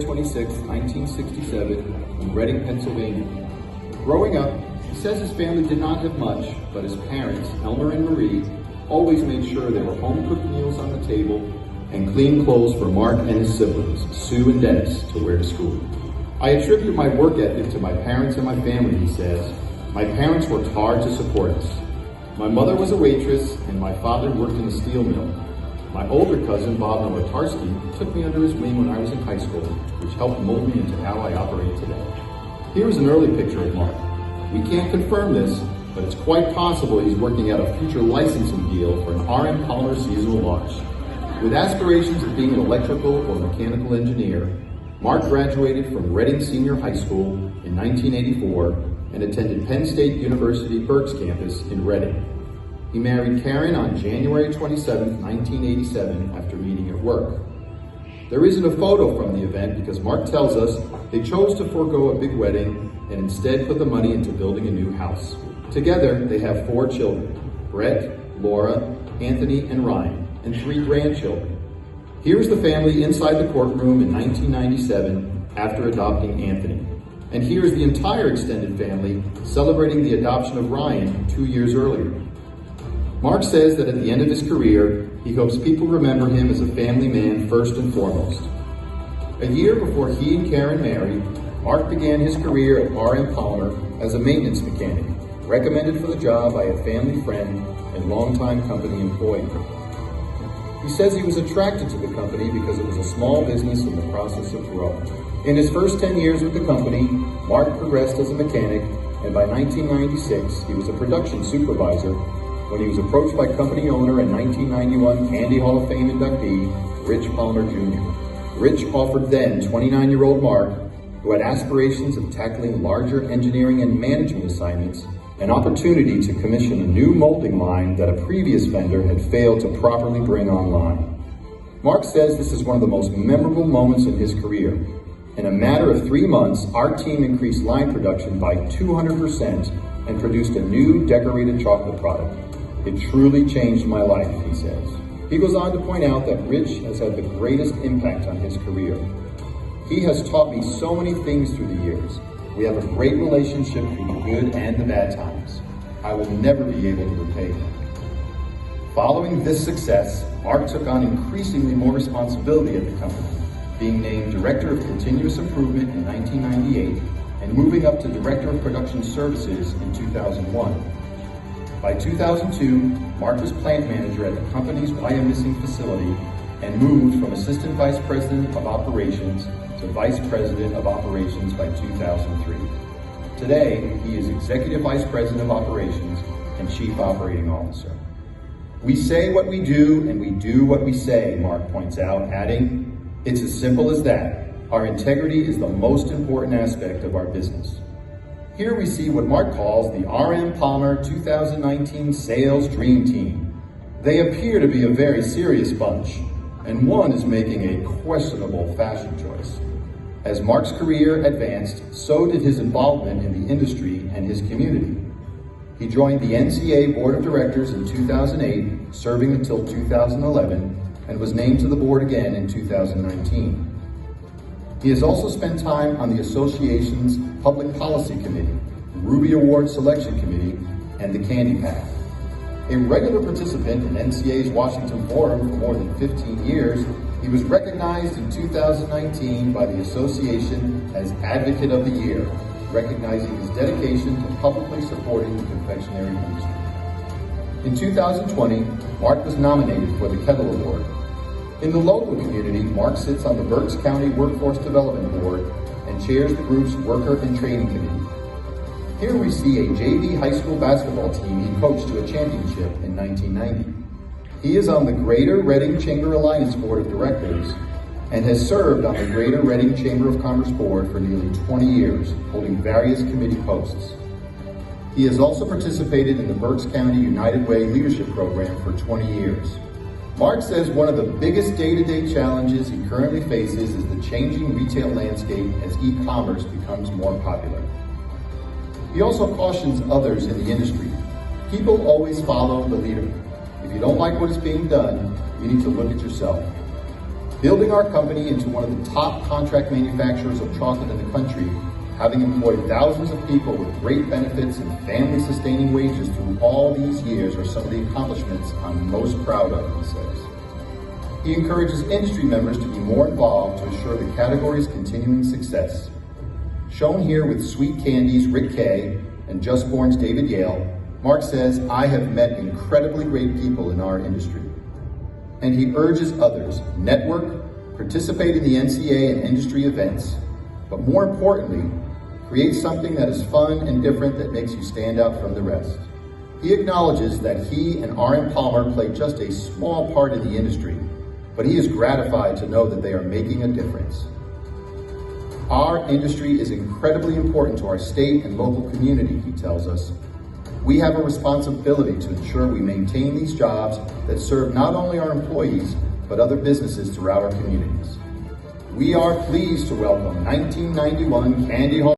26, 1967, in Reading, Pennsylvania. Growing up, he says his family did not have much, but his parents, Elmer and Marie, always made sure there were home-cooked meals on the table and clean clothes for Mark and his siblings, Sue and Dennis, to wear to school. I attribute my work ethic to my parents and my family, he says. My parents worked hard to support us. My mother was a waitress, and my father worked in a steel mill. My older cousin, Bob Nowatarski, took me under his wing when I was in high school, which helped mold me into how I operate today. Here is an early picture of Mark. We can't confirm this, but it's quite possible he's working out a future licensing deal for an RM Polymer seasonal wash. With aspirations of being an electrical or mechanical engineer, Mark graduated from Reading Senior High School in 1984 and attended Penn State University Berks campus in Reading. He married Karen on January 27, 1987, after meeting at work. There isn't a photo from the event because Mark tells us they chose to forego a big wedding and instead put the money into building a new house. Together, they have 4 children, Brett, Laura, Anthony, and Ryan, and 3 grandchildren. Here's the family inside the courtroom in 1997 after adopting Anthony. And here's the entire extended family celebrating the adoption of Ryan 2 years earlier. Mark says that at the end of his career, he hopes people remember him as a family man first and foremost. A year before he and Karen married, Mark began his career at RM Polymer as a maintenance mechanic, recommended for the job by a family friend and longtime company employee. He says he was attracted to the company because it was a small business in the process of growth. In his first 10 years with the company, Mark progressed as a mechanic, and by 1996, he was a production supervisor when he was approached by company owner and 1991 Candy Hall of Fame inductee, Rich Palmer Jr. Rich offered then 29-year-old Mark, who had aspirations of tackling larger engineering and management assignments, an opportunity to commission a new molding line that a previous vendor had failed to properly bring online. Mark says this is one of the most memorable moments in his career. In a matter of 3 months, our team increased line production by 200% and produced a new decorated chocolate product. It truly changed my life, he says. He goes on to point out that Rich has had the greatest impact on his career. He has taught me so many things through the years. We have a great relationship through the good and the bad times. I will never be able to repay him. Following this success, Mark took on increasingly more responsibility at the company, being named Director of Continuous Improvement in 1998 and moving up to Director of Production Services in 2001. By 2002, Mark was plant manager at the company's Wyomissing facility and moved from Assistant Vice President of Operations to Vice President of Operations by 2003. Today, he is Executive Vice President of Operations and Chief Operating Officer. We say what we do and we do what we say, Mark points out, adding, "It's as simple as that. Our integrity is the most important aspect of our business." Here we see what Mark calls the RM Polymer 2019 Sales Dream Team. They appear to be a very serious bunch, and one is making a questionable fashion choice. As Mark's career advanced, so did his involvement in the industry and his community. He joined the NCA Board of Directors in 2008, serving until 2011, and was named to the board again in 2019. He has also spent time on the association's Public Policy Committee, Ruby Award Selection Committee, and the Candy Pack. A regular participant in NCA's Washington Forum for more than 15 years, he was recognized in 2019 by the association as Advocate of the Year, recognizing his dedication to publicly supporting the confectionery industry. In 2020, Mark was nominated for the Kettle Award. In the local community, Mark sits on the Berks County Workforce Development Board and chairs the group's Worker and Training Committee. Here we see a JV high school basketball team he coached to a championship in 1990. He is on the Greater Reading Chamber Alliance Board of Directors and has served on the Greater Reading Chamber of Commerce Board for nearly 20 years, holding various committee posts. He has also participated in the Berks County United Way Leadership Program for 20 years. Mark says one of the biggest day-to-day challenges he currently faces is the changing retail landscape as e-commerce becomes more popular. He also cautions others in the industry. People always follow the leader. If you don't like what is being done, you need to look at yourself. Building our company into one of the top contract manufacturers of chocolate in the country, having employed thousands of people with great benefits and family-sustaining wages through all these years are some of the accomplishments I'm most proud of, he says. He encourages industry members to be more involved to assure the category's continuing success. Shown here with Sweet Candy's Rick Kay and Just Born's David Yale, Mark says, "I have met incredibly great people in our industry." And he urges others, network, participate in the NCA and industry events, but more importantly, create something that is fun and different that makes you stand out from the rest. He acknowledges that he and R.M. Palmer play just a small part in the industry, but he is gratified to know that they are making a difference. Our industry is incredibly important to our state and local community, he tells us. We have a responsibility to ensure we maintain these jobs that serve not only our employees, but other businesses throughout our communities. We are pleased to welcome 1991 Candy Hall